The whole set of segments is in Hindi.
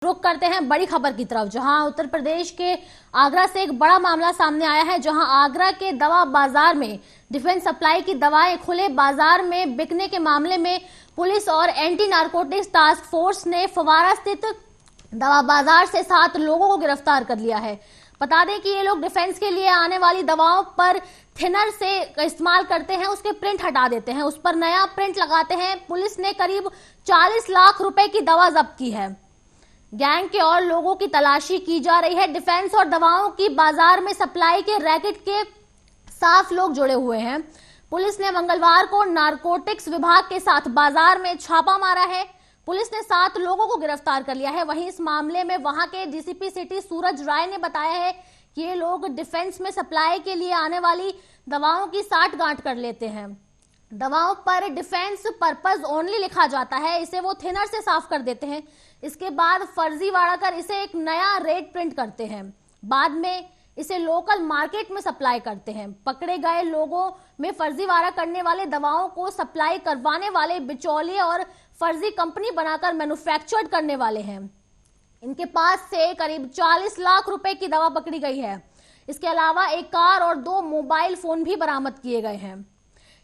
रुख करते हैं बड़ी खबर की तरफ, जहां उत्तर प्रदेश के आगरा से एक बड़ा मामला सामने आया है। जहां आगरा के दवा बाजार में डिफेंस सप्लाई की दवाएं खुले बाजार में बिकने के मामले में पुलिस और एंटी नारकोटिक्स टास्क फोर्स ने फवारा स्थित दवा बाजार से 7 लोगों को गिरफ्तार कर लिया है। बता दें कि ये लोग डिफेंस के लिए आने वाली दवाओं पर थिनर से इस्तेमाल करते हैं, उसके प्रिंट हटा देते हैं, उस पर नया प्रिंट लगाते हैं। पुलिस ने करीब 40 लाख रुपए की दवा जब्त की है। गैंग के और लोगों की तलाशी की जा रही है। डिफेंस और दवाओं की बाजार में सप्लाई के रैकेट के साफ लोग जुड़े हुए हैं। पुलिस ने मंगलवार को नारकोटिक्स विभाग के साथ बाजार में छापा मारा है। पुलिस ने 7 लोगों को गिरफ्तार कर लिया है। वहीं इस मामले में वहां के डीसीपी सिटी सूरज राय ने बताया है कि ये लोग डिफेंस में सप्लाई के लिए आने वाली दवाओं की साठगांठ कर लेते हैं। दवाओं पर डिफेंस पर्पस ओनली लिखा जाता है, इसे वो थिनर से साफ कर देते हैं। इसके बाद फर्जीवाड़ा कर इसे एक नया रेट प्रिंट करते हैं। बाद में इसे लोकल मार्केट में सप्लाई करते हैं। पकड़े गए लोगों में फर्जीवाड़ा करने वाले, दवाओं को सप्लाई करवाने वाले, बिचौलिए और फर्जी कंपनी बनाकर मैन्युफैक्चर्ड करने वाले हैं। इनके पास से करीब 40 लाख रुपए की दवा पकड़ी गई है। इसके अलावा एक कार और 2 मोबाइल फोन भी बरामद किए गए हैं।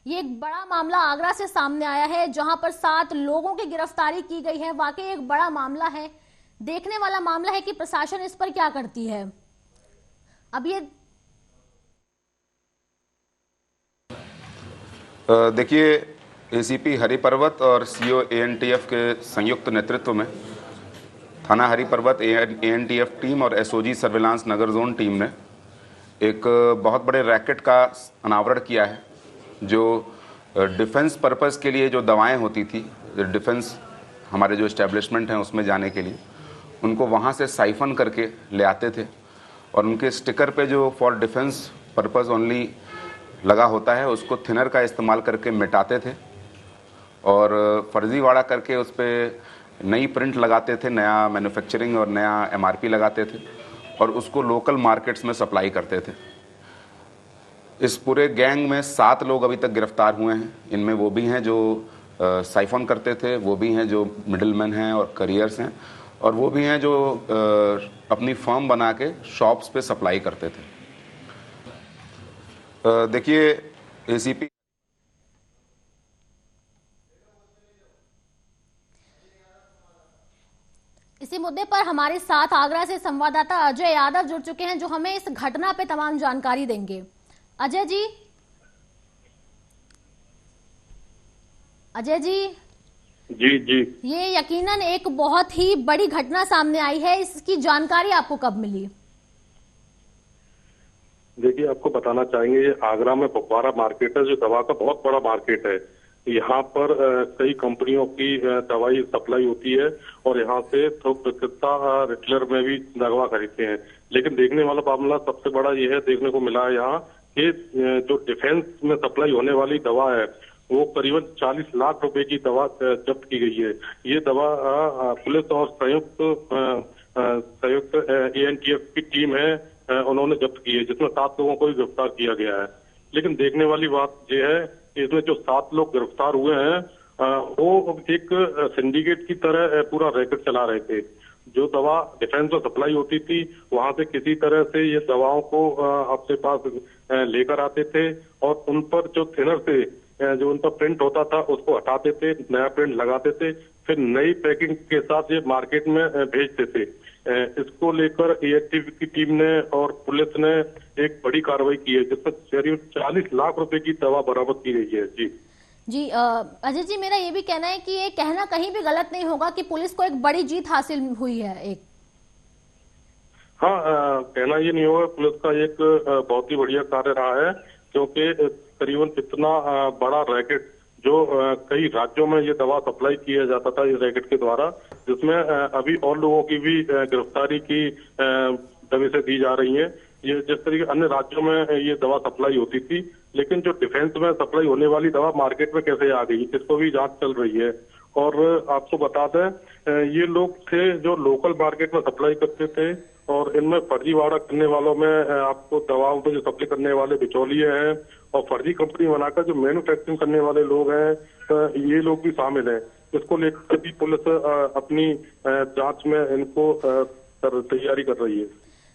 ये एक बड़ा मामला आगरा से सामने आया है, जहां पर 7 लोगों की गिरफ्तारी की गई है। वाकई एक बड़ा मामला है। देखने वाला मामला है कि प्रशासन इस पर क्या करती है। अब ये देखिए, एसीपी हरि पर्वत और सीओ एएनटीएफ के संयुक्त नेतृत्व में थाना हरि पर्वत एएनटीएफ टीम और एसओजी सर्विलांस नगर जोन टीम ने एक बहुत बड़े रैकेट का अनावरण किया है। जो डिफेंस पर्पस के लिए जो दवाएं होती थी, डिफेंस हमारे जो इस्टेब्लिशमेंट हैं उसमें जाने के लिए, उनको वहाँ से साइफन करके ले आते थे और उनके स्टिकर पे जो फॉर डिफेंस पर्पस ओनली लगा होता है उसको थिनर का इस्तेमाल करके मिटाते थे और फर्जीवाड़ा करके उस पर नई प्रिंट लगाते थे, नया मैन्युफैक्चरिंग और नया एमआरपी लगाते थे और उसको लोकल मार्केट्स में सप्लाई करते थे। इस पूरे गैंग में 7 लोग अभी तक गिरफ्तार हुए हैं। इनमें वो भी हैं जो साइफन करते थे, वो भी हैं जो मिडिलमैन हैं और करियर्स हैं, और वो भी हैं जो अपनी फर्म बना के शॉप्स पे सप्लाई करते थे। देखिए, एसीपी इसी मुद्दे पर हमारे साथ आगरा से संवाददाता अजय यादव जुड़ चुके हैं, जो हमें इस घटना पे तमाम जानकारी देंगे। अजय जी, जी, ये यकीनन एक बहुत ही बड़ी घटना सामने आई है। इसकी जानकारी आपको कब मिली? देखिए, आपको बताना चाहेंगे, ये आगरा में फव्वारा मार्केट है, जो दवा का बहुत बड़ा मार्केट है। यहाँ पर कई कंपनियों की दवाई सप्लाई होती है और यहाँ से थोक विक्रेता रिटेलर में भी दवा खरीदते हैं। लेकिन देखने वाला मामला सबसे बड़ा ये है, देखने को मिला है यहाँ कि जो डिफेंस में सप्लाई होने वाली दवा है वो करीबन 40 लाख रुपए की दवा जब्त की गई है। ये दवा पुलिस और संयुक्त एएनटीएफ की टीम है, उन्होंने जब्त की है, जिसमें 7 लोगों को भी गिरफ्तार किया गया है। लेकिन देखने वाली बात यह है कि इसमें जो 7 लोग गिरफ्तार हुए हैं वो एक सिंडिकेट की तरह पूरा रैकेट चला रहे थे। जो दवा डिफेंस में सप्लाई होती थी वहां से किसी तरह से ये दवाओं को अपने पास लेकर आते थे और उन पर जो थिनर से जो उन पर प्रिंट होता था उसको हटाते थे, नया प्रिंट लगाते थे, फिर नई पैकिंग के साथ ये मार्केट में भेजते थे। इसको लेकर एएनटीएफ की टीम ने और पुलिस ने एक बड़ी कार्रवाई की है, जिसमें करीब 40 लाख रुपए की दवा बरामद की गई है। जी अजय जी, मेरा ये भी कहना है कि ये कहना कहीं भी गलत नहीं होगा कि पुलिस को एक बड़ी जीत हासिल हुई है। हाँ, कहना ये नहीं होगा, पुलिस का एक बहुत ही बढ़िया कार्य रहा है, क्योंकि करीबन इतना बड़ा रैकेट जो कई राज्यों में ये दवा सप्लाई किया जाता था इस रैकेट के द्वारा, जिसमें अभी और लोगों की भी गिरफ्तारी की दावे से दी जा रही है। ये जिस तरीके अन्य राज्यों में ये दवा सप्लाई होती थी, लेकिन जो डिफेंस में सप्लाई होने वाली दवा मार्केट में कैसे आ गई, इसको भी जांच चल रही है। और आपको बता दें, ये लोग थे जो लोकल मार्केट में सप्लाई करते थे और इनमें फर्जीवाड़ा करने वालों में आपको दवाओं को जो सप्लाई करने वाले बिचौलिए हैं और फर्जी कंपनी बनाकर जो मैन्युफैक्चरिंग करने वाले लोग हैं, ये लोग भी शामिल हैं। इसको लेकर भी पुलिस अपनी जांच में इनको तैयारी कर रही है।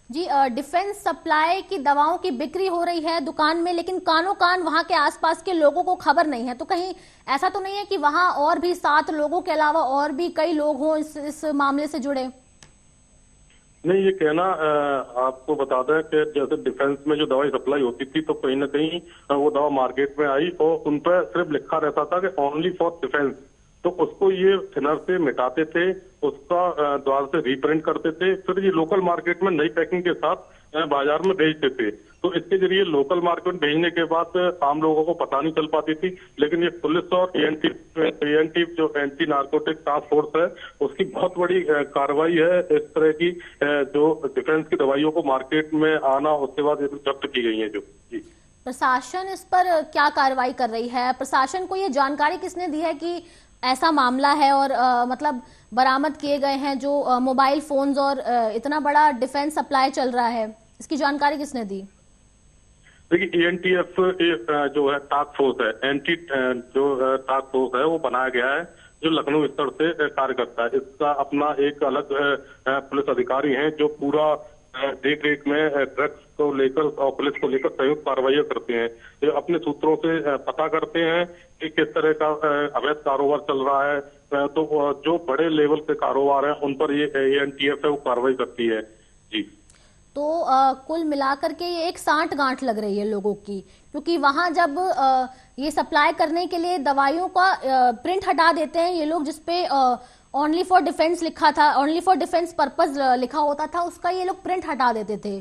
जी, डिफेंस सप्लाई की दवाओं की बिक्री हो रही है दुकान में, लेकिन कानो कान वहां के आसपास के लोगों को खबर नहीं है। तो कहीं ऐसा तो नहीं है कि वहां और भी 7 लोगों के अलावा और भी कई लोग हों इस मामले से जुड़े? नहीं, ये कहना आपको बता दें कि जैसे डिफेंस में जो दवाई सप्लाई होती थी तो कहीं ना कहीं वो दवा मार्केट में आई और उन पर सिर्फ लिखा रहता था कि ओनली फॉर डिफेंस। तो उसको ये थिनर से मिटाते थे, उसका द्वारा से रीप्रिंट करते थे, फिर ये लोकल मार्केट में नई पैकिंग के साथ बाजार में भेजते थे। तो इसके जरिए लोकल मार्केट में भेजने के बाद आम लोगों को पता नहीं चल पाती थी। लेकिन ये पुलिस और एएनटी जो एंटी नार्कोटिक टास्क फोर्स है, उसकी बहुत बड़ी कार्रवाई है। इस तरह की जो डिफेंस की दवाइयों को मार्केट में आना, उसके बाद जब्त की गई है जो। जी, प्रशासन इस पर क्या कार्रवाई कर रही है? प्रशासन को ये जानकारी किसने दी है कि ऐसा मामला है और मतलब बरामद किए गए हैं जो मोबाइल फोन्स और इतना बड़ा डिफेंस सप्लाई चल रहा है, इसकी जानकारी किसने दी? देखिए, एएनटीएफ जो है टास्क फोर्स है, एंटी जो टास्क फोर्स है वो बनाया गया है जो लखनऊ स्तर से कार्य करता है। इसका अपना एक अलग पुलिस अधिकारी हैं जो पूरा देख रेख में ड्रग्स को लेकर और पुलिस को लेकर संयुक्त कार्रवाई करते हैं। ये अपने सूत्रों से पता करते हैं कि किस तरह का अवैध कारोबार चल रहा है। तो जो बड़े लेवल के कारोबार हैं उन पर ये एएनटीएफ है वो कार्रवाई करती है। जी, तो कुल मिलाकर के ये एक सांठ गांठ लग रही है लोगों की, क्योंकि वहां जब ये सप्लाई करने के लिए दवाइयों का प्रिंट हटा देते हैं ये लोग, जिसपे ओनली फॉर डिफेंस लिखा था, ओनली फॉर डिफेंस पर्पस लिखा होता था, उसका ये लोग प्रिंट हटा देते थे।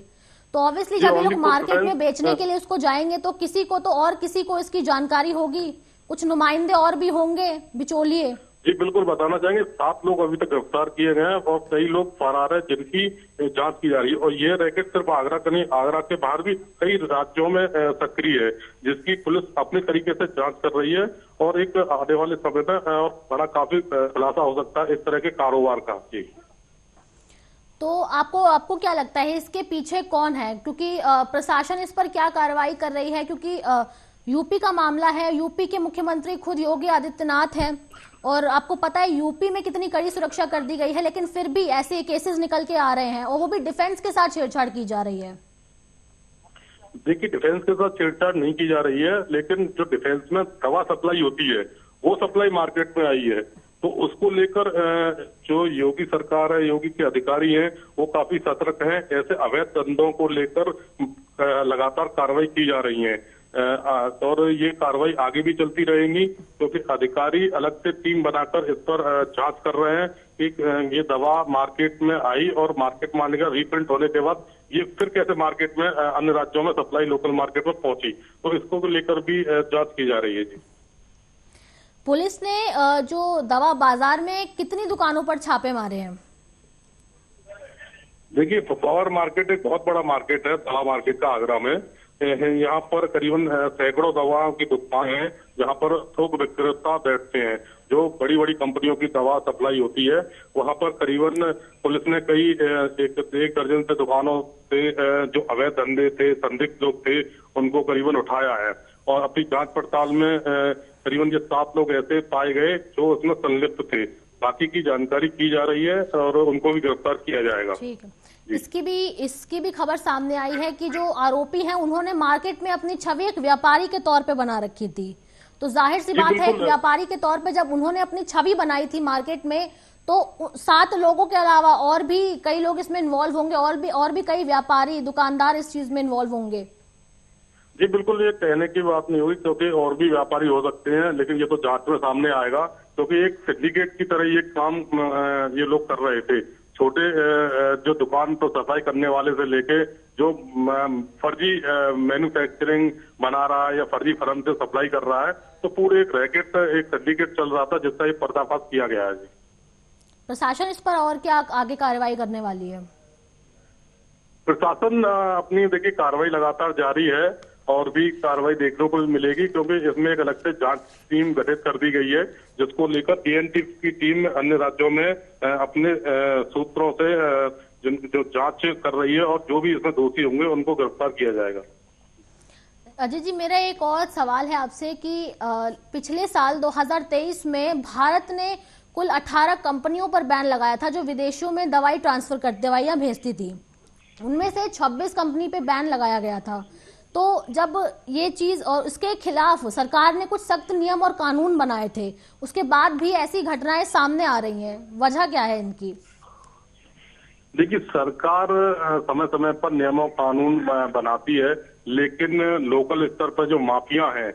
तो ऑब्वियसली जब ये लोग मार्केट में बेचने के लिए उसको जाएंगे तो किसी को तो और किसी को इसकी जानकारी होगी, कुछ नुमाइंदे और भी होंगे, बिचौलिए। जी बिल्कुल, बताना चाहेंगे 7 लोग अभी तक गिरफ्तार किए गए हैं और कई लोग फरार है जिनकी जांच की जा रही है। और ये रैकेट सिर्फ आगरा का नहीं, आगरा के बाहर भी कई राज्यों में सक्रिय है, जिसकी पुलिस अपने तरीके से जांच कर रही है। और एक आने वाले समय में और बड़ा काफी खुलासा हो सकता है इस तरह के कारोबार का। जी, तो आपको क्या लगता है इसके पीछे कौन है? क्योंकि प्रशासन इस पर क्या कार्रवाई कर रही है? क्योंकि यूपी का मामला है, यूपी के मुख्यमंत्री खुद योगी आदित्यनाथ हैं और आपको पता है यूपी में कितनी कड़ी सुरक्षा कर दी गई है, लेकिन फिर भी ऐसे केसेस निकल के आ रहे हैं और वो भी डिफेंस के साथ छेड़छाड़ की जा रही है। देखिए, डिफेंस के साथ छेड़छाड़ नहीं की जा रही है, लेकिन जो डिफेंस में दवा सप्लाई होती है वो सप्लाई मार्केट में आई है। तो उसको लेकर जो योगी सरकार है, योगी के अधिकारी हैं, वो काफी सतर्क हैं। ऐसे अवैध धंधों को लेकर लगातार कार्रवाई की जा रही है और ये कार्रवाई आगे भी चलती रहेंगी, क्योंकि अधिकारी अलग से टीम बनाकर इस पर जांच कर रहे हैं कि ये दवा मार्केट में आई और मार्केट में आने का रीप्रिंट होने के बाद ये फिर कैसे मार्केट में अन्य राज्यों में सप्लाई लोकल मार्केट में पहुंची। तो इसको लेकर भी जांच की जा रही है। जी, पुलिस ने जो दवा बाजार में कितनी दुकानों पर छापे मारे हैं? देखिए, पावर मार्केट एक बहुत बड़ा मार्केट है, दवा मार्केट का आगरा में। यहाँ पर करीबन सैकड़ों दवाओं की दुकान है जहाँ पर थोक विक्रेता बैठते हैं। जो बड़ी बड़ी कंपनियों की दवा सप्लाई होती है वहाँ पर करीबन पुलिस ने कई एक दर्जन से दुकानों से जो अवैध धंधे थे, संदिग्ध लोग थे, उनको करीबन उठाया है। और अपनी जांच पड़ताल में करीबन ये 7 लोग ऐसे पाए गए जो उसमें संलिप्त थे। बाकी की जानकारी की जा रही है और उनको भी गिरफ्तार किया जाएगा। ठीक है, इसकी भी खबर सामने आई है कि जो आरोपी हैं उन्होंने मार्केट में अपनी छवि एक व्यापारी के तौर पे बना रखी थी। तो जाहिर सी बात है, व्यापारी के तौर पे जब उन्होंने अपनी छवि बनाई थी मार्केट में, तो 7 लोगों के अलावा और भी कई लोग इसमें इन्वॉल्व होंगे और भी कई व्यापारी दुकानदार इस चीज में इन्वॉल्व होंगे। जी बिल्कुल, ये कहने की बात नहीं हुई, क्योंकि और भी व्यापारी हो सकते हैं, लेकिन ये तो जांच में सामने आएगा। क्योंकि एक सिंडिकेट की तरह ये काम ये लोग कर रहे थे। छोटे जो दुकान पर सफाई करने वाले से लेके जो फर्जी मैन्युफैक्चरिंग बना रहा है या फर्जी फर्म से सप्लाई कर रहा है, तो पूरे एक रैकेट, एक सिंडिकेट चल रहा था जिसका ये पर्दाफाश किया गया है। प्रशासन इस पर और क्या आगे कार्रवाई करने वाली है? प्रशासन अपनी देखिए कार्रवाई लगातार जारी है और भी कार्रवाई देखने को मिलेगी, क्योंकि इसमें एक अलग से जांच टीम गठित कर दी गई है, जिसको लेकर एएनटी की टीम अन्य राज्यों में अपने सूत्रों से जो जांच कर रही है और जो भी इसमें दोषी होंगे उनको गिरफ्तार किया जाएगा। अजय जी, मेरा एक और सवाल है आपसे कि पिछले साल 2023 में भारत ने कुल 18 कंपनियों पर बैन लगाया था जो विदेशों में दवाइयां भेजती थी। उनमें से 26 कंपनी पे बैन लगाया गया था। तो जब ये चीज और उसके खिलाफ सरकार ने कुछ सख्त नियम और कानून बनाए थे, उसके बाद भी ऐसी घटनाएं सामने आ रही हैं, वजह क्या है इनकी? देखिए, सरकार समय समय पर नियमों कानून बनाती है, लेकिन लोकल स्तर पर जो माफिया हैं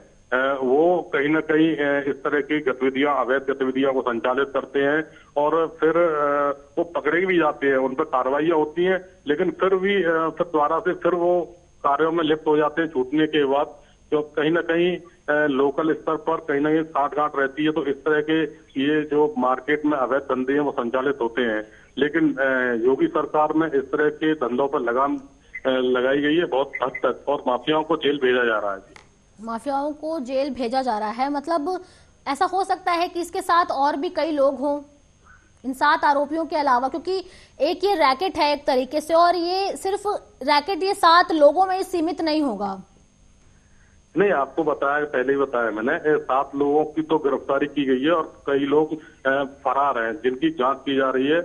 वो कहीं ना कहीं इस तरह की गतिविधियां, अवैध गतिविधियों को संचालित करते हैं और फिर वो पकड़े भी जाते हैं, उन पर कार्रवाइयां होती हैं, लेकिन फिर भी फिर दोबारा से फिर वो कार्यों में लिप्त हो जाते हैं छूटने के बाद। जो कहीं ना कहीं लोकल स्तर पर कहीं ना कहीं साठगांठ रहती है, तो इस तरह के ये जो मार्केट में अवैध धंधे हैं वो संचालित होते हैं। लेकिन योगी सरकार में इस तरह के धंधों पर लगाम लगाई गई है बहुत हद तक, और माफियाओं को जेल भेजा जा रहा है। माफियाओं को जेल भेजा जा रहा है, मतलब ऐसा हो सकता है कि इसके साथ और भी कई लोग हों इन 7 आरोपियों के अलावा, क्योंकि एक ये रैकेट है एक तरीके से, और ये सिर्फ रैकेट ये 7 लोगों में सीमित नहीं होगा। नहीं, आपको बताया, पहले ही बताया मैंने, 7 लोगों की तो गिरफ्तारी की गई है और कई लोग फरार हैं जिनकी जांच की जा रही है।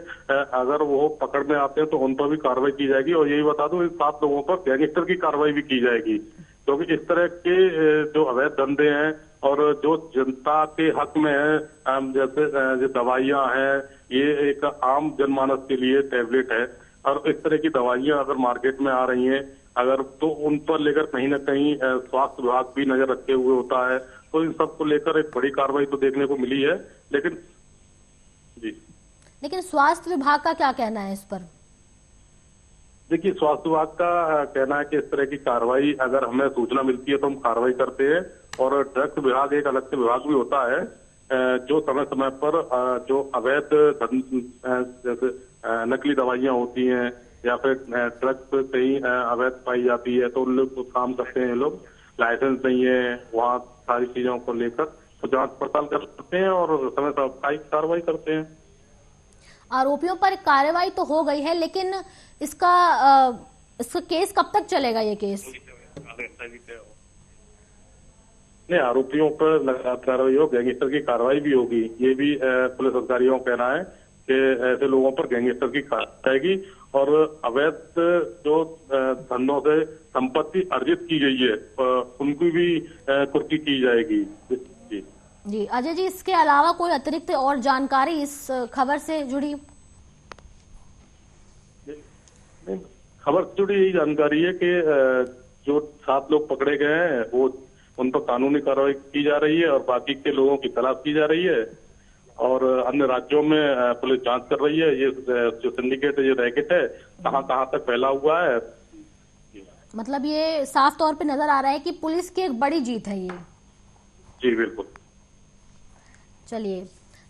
अगर वो पकड़ में आते हैं तो उन पर भी कार्रवाई की जाएगी, और यही बता दूं, इन 7 लोगों पर गैंगस्टर की कार्रवाई भी की जाएगी, क्योंकि इस तरह के जो अवैध धंधे हैं और जो जनता के हक में है, जैसे जो दवाइयां हैं, ये एक आम जनमानस के लिए टैबलेट है, और इस तरह की दवाइयां अगर मार्केट में आ रही हैं अगर, तो उन पर लेकर कहीं ना कहीं स्वास्थ्य विभाग भी नजर रखे हुए होता है। तो इन सब को लेकर एक बड़ी कार्रवाई तो देखने को मिली है। लेकिन स्वास्थ्य विभाग का क्या कहना है इस पर? देखिए, स्वास्थ्य विभाग का कहना है कि इस तरह की कार्रवाई अगर हमें सूचना मिलती है तो हम कार्रवाई करते हैं, और ड्रग्स विभाग एक अलग से विभाग भी होता है जो समय समय पर जो अवैध जैसे नकली दवाइयां होती हैं या फिर ड्रग्स कहीं अवैध पाई जाती है तो उन लोग तो काम करते हैं, लोग लाइसेंस नहीं है, वहाँ सारी चीजों को लेकर तो जांच पड़ताल करते हैं और समय समय कार्रवाई करते हैं। आरोपियों पर कार्रवाई तो हो गई है, लेकिन इसका केस कब तक चलेगा? ये केस नहीं, आरोपियों पर लगातार कार्रवाई हो, गैंगस्टर की कार्रवाई भी होगी। ये भी पुलिस अधिकारियों का कहना है कि ऐसे लोगों पर गैंगस्टर की कार्रवाई आएगी और अवैध जो धंधों से संपत्ति अर्जित की गई है उनकी भी कुर्की की जाएगी। जी अजय जी, इसके अलावा कोई अतिरिक्त और जानकारी इस खबर से जुड़ी? खबर से जुड़ी यही जानकारी है कि जो 7 लोग पकड़े गए हैं वो उन पर कानूनी कार्रवाई की जा रही है और बाकी के लोगों की तलाश की जा रही है, और अन्य राज्यों में पुलिस जांच कर रही है। ये जो सिंडिकेट है, ये रैकेट है, कहां तक फैला हुआ है। मतलब ये साफ तौर पे नजर आ रहा है कि पुलिस की एक बड़ी जीत है ये। जी बिल्कुल। चलिए,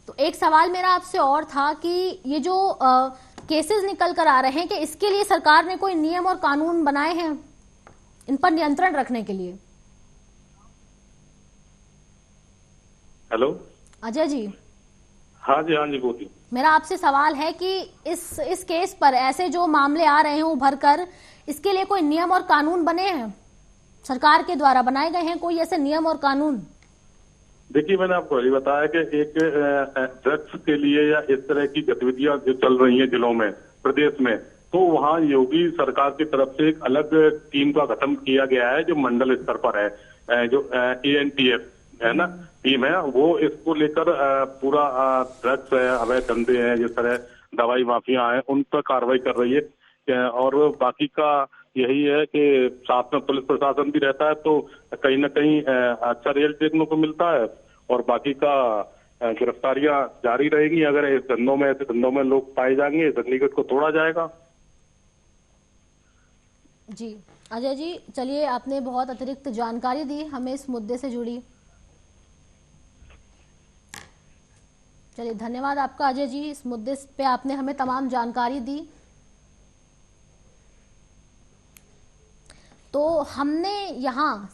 तो एक सवाल मेरा आपसे और था कि ये जो केसेस निकल कर आ रहे हैं, कि इसके लिए सरकार ने कोई नियम और कानून बनाए हैं इन पर नियंत्रण रखने के लिए? हेलो अजय जी। हाँ जी बोलिए। मेरा आपसे सवाल है कि इस केस पर ऐसे जो मामले आ रहे हैं उभर कर, इसके लिए कोई नियम और कानून बने हैं, सरकार के द्वारा बनाए गए हैं कोई ऐसे नियम और कानून? देखिए, मैंने आपको पहले बताया कि एक ड्रग्स के लिए या इस तरह की गतिविधियां जो चल रही हैं जिलों में, प्रदेश में, तो वहाँ योगी सरकार की तरफ से एक अलग टीम का गठन किया गया है जो मंडल स्तर पर है, जो ANTF है ना टीम है, वो इसको लेकर पूरा ड्रग्स है, अवैध धंधे हैं, जिस तरह दवाई माफिया है, उन पर कार्रवाई कर रही है। और बाकी का यही है कि साथ में पुलिस प्रशासन भी रहता है, तो कहीं ना कहीं अच्छा रिजल्ट देखने को मिलता है, और बाकी का गिरफ्तारियां जारी रहेंगी। अगर इस धंधों में, ऐसे धंधों में लोग पाए जाएंगे, सिंडिकेट को तोड़ा जाएगा। जी अजय जी, चलिए, आपने बहुत अतिरिक्त जानकारी दी हमें इस मुद्दे से जुड़ी। चलिए, धन्यवाद आपका अजय जी, इस मुद्दे पे आपने हमें तमाम जानकारी दी। तो हमने यहाँ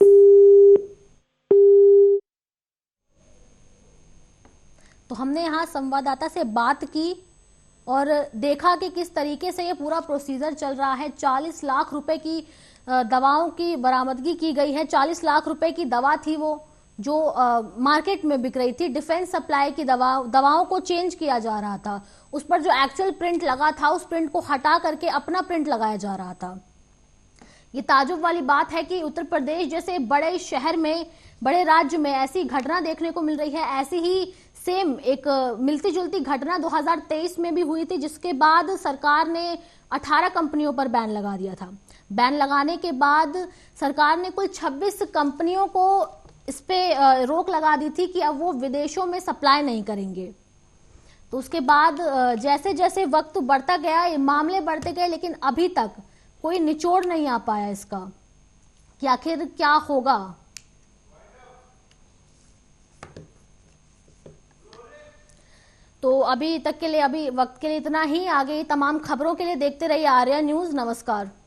संवाददाता से बात की और देखा कि किस तरीके से ये पूरा प्रोसीजर चल रहा है। 40 लाख रुपए की दवाओं की बरामदगी की गई है। 40 लाख रुपए की दवा थी वो जो मार्केट में बिक रही थी। डिफेंस सप्लाई की दवाओं को चेंज किया जा रहा था। उस पर जो एक्चुअल प्रिंट लगा था उस प्रिंट को हटा करके अपना प्रिंट लगाया जा रहा था। ये ताजुब वाली बात है कि उत्तर प्रदेश जैसे बड़े शहर में, बड़े राज्य में ऐसी घटना देखने को मिल रही है। ऐसी ही सेम एक मिलती जुलती घटना 2023 में भी हुई थी, जिसके बाद सरकार ने 18 कंपनियों पर बैन लगा दिया था। बैन लगाने के बाद सरकार ने कुल 26 कंपनियों को इस पे रोक लगा दी थी कि अब वो विदेशों में सप्लाई नहीं करेंगे। तो उसके बाद जैसे जैसे वक्त बढ़ता गया, ये मामले बढ़ते गए, लेकिन अभी तक कोई निचोड़ नहीं आ पाया इसका कि आखिर क्या होगा। तो अभी तक के लिए, अभी वक्त के लिए इतना ही। आगे तमाम खबरों के लिए देखते रहिए आर्या न्यूज। नमस्कार।